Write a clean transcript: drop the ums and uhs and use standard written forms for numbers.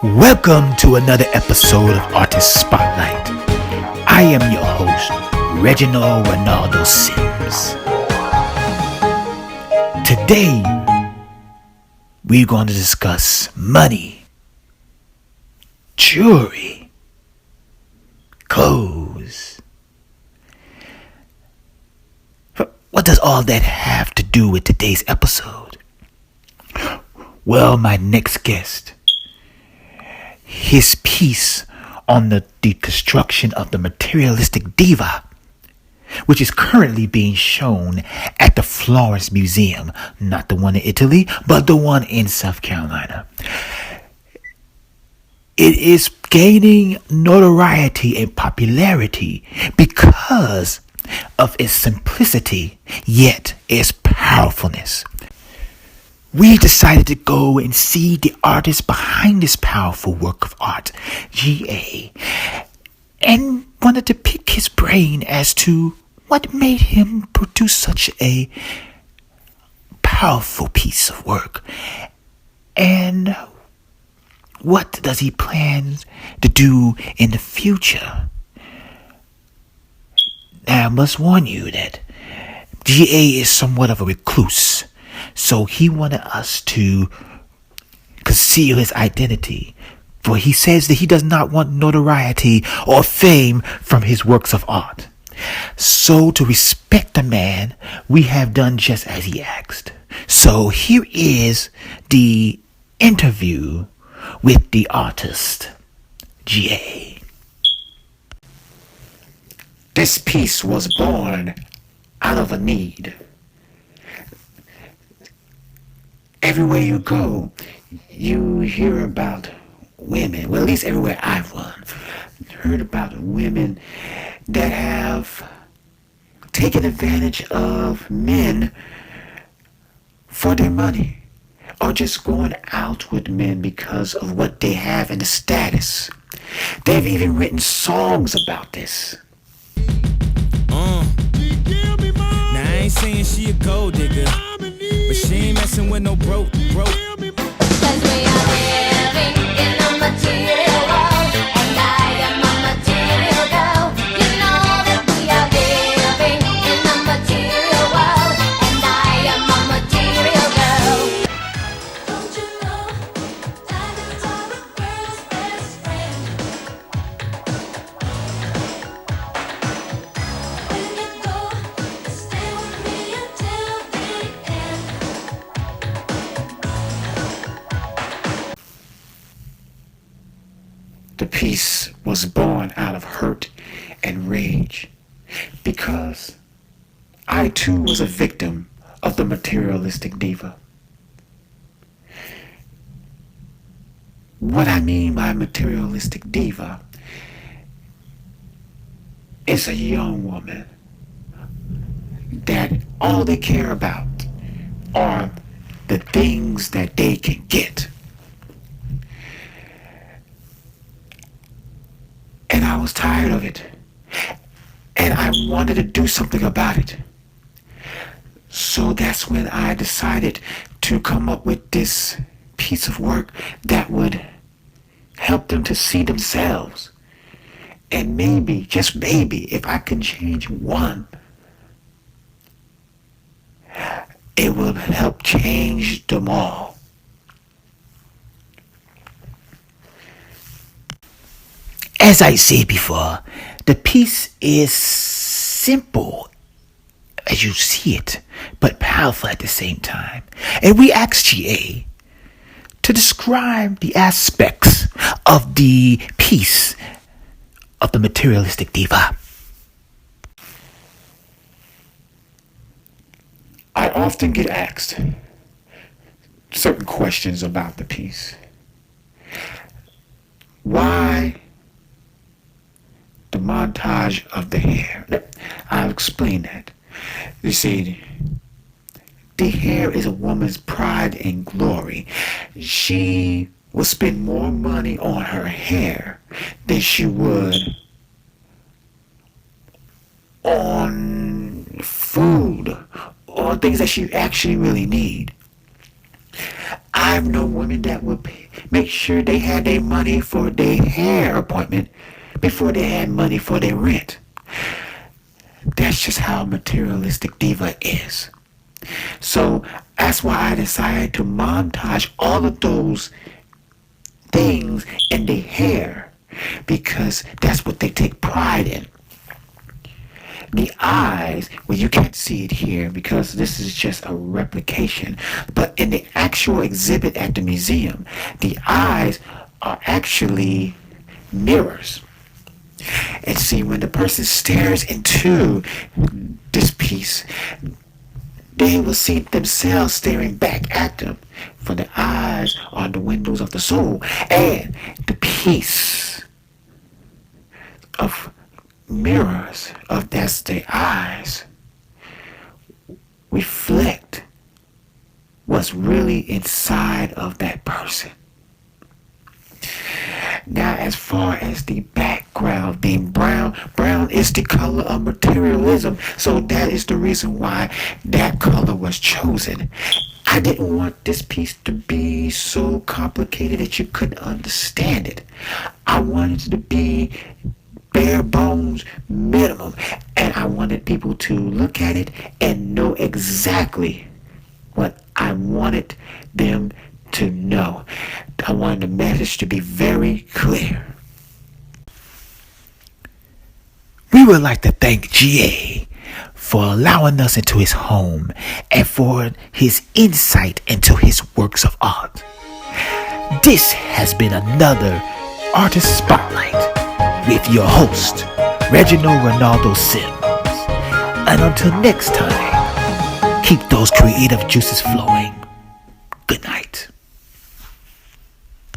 Welcome to another episode of Artist Spotlight. I am your host, Reginald Ronaldo Sims. Today, we're going to discuss money, jewelry, clothes. What does all that have to do with today's episode? Well, my next guest, his piece on the deconstruction of the materialistic diva, which is currently being shown at the Florence Museum, not the one in Italy, but the one in South Carolina. It is gaining notoriety and popularity because of its simplicity, yet its powerfulness. We decided to go and see the artist behind this powerful work of art, G.A., and wanted to pick his brain as to what made him produce such a powerful piece of work, and what does he plan to do in the future. Now, I must warn you that G.A. is somewhat of a recluse. So he wanted us to conceal his identity, for he says that he does not want notoriety or fame from his works of art. So to respect the man, we have done just as he asked. So here is the interview with the artist, G.A. This piece was born out of a need. Everywhere you go, you hear about women. Well, at least everywhere I've run, heard about women that have taken advantage of men for their money, or just going out with men because of what they have and the status. They've even written songs about this. Now I ain't saying she a gold digger, but she ain't messing with no broke. Cause we are living in a material world, and I am a material girl. You know that we are living in a material world, and I am a material girl. Don't you know, diamonds are a girl's best friend. When you go, stay with me until the end. The piece was born out of hurt and rage because I too was a victim of the materialistic diva. What I mean by materialistic diva is a young woman that all they care about are the things that they can get. And I was tired of it. And I wanted to do something about it. So that's when I decided to come up with this piece of work that would help them to see themselves. And maybe, just maybe, if I can change one, it will help change them all. As I said before, the piece is simple as you see it, but powerful at the same time. And we asked G.A. to describe the aspects of the piece of the materialistic diva. I often get asked certain questions about the piece. Why the montage of the hair? I'll explain that. You see, the hair is a woman's pride and glory. She will spend more money on her hair than she would on food or things that she actually really need. I've known women that would make sure they had their money for their hair appointment before they had money for their rent. That's just how materialistic diva is. So that's why I decided to montage all of those things in their hair, because that's what they take pride in. The eyes, well, you can't see it here because this is just a replication, but in the actual exhibit at the museum, the eyes are actually mirrors. And see, when the person stares into this piece, they will see themselves staring back at them. For the eyes are the windows of the soul, and the piece of mirrors of that's the eyes reflect what's really inside of that person. Now, as far as the background being brown, brown is the color of materialism, so that is the reason why that color was chosen. I didn't want this piece to be so complicated that you couldn't understand it. I wanted it to be bare bones minimum, and I wanted people to look at it and know exactly what I wanted them to know. I wanted the message to be very clear. We would like to thank GA for allowing us into his home and for his insight into his works of art. This has been another Artist Spotlight with your host, Reginald Ronaldo Sims. And until next time, keep those creative juices flowing.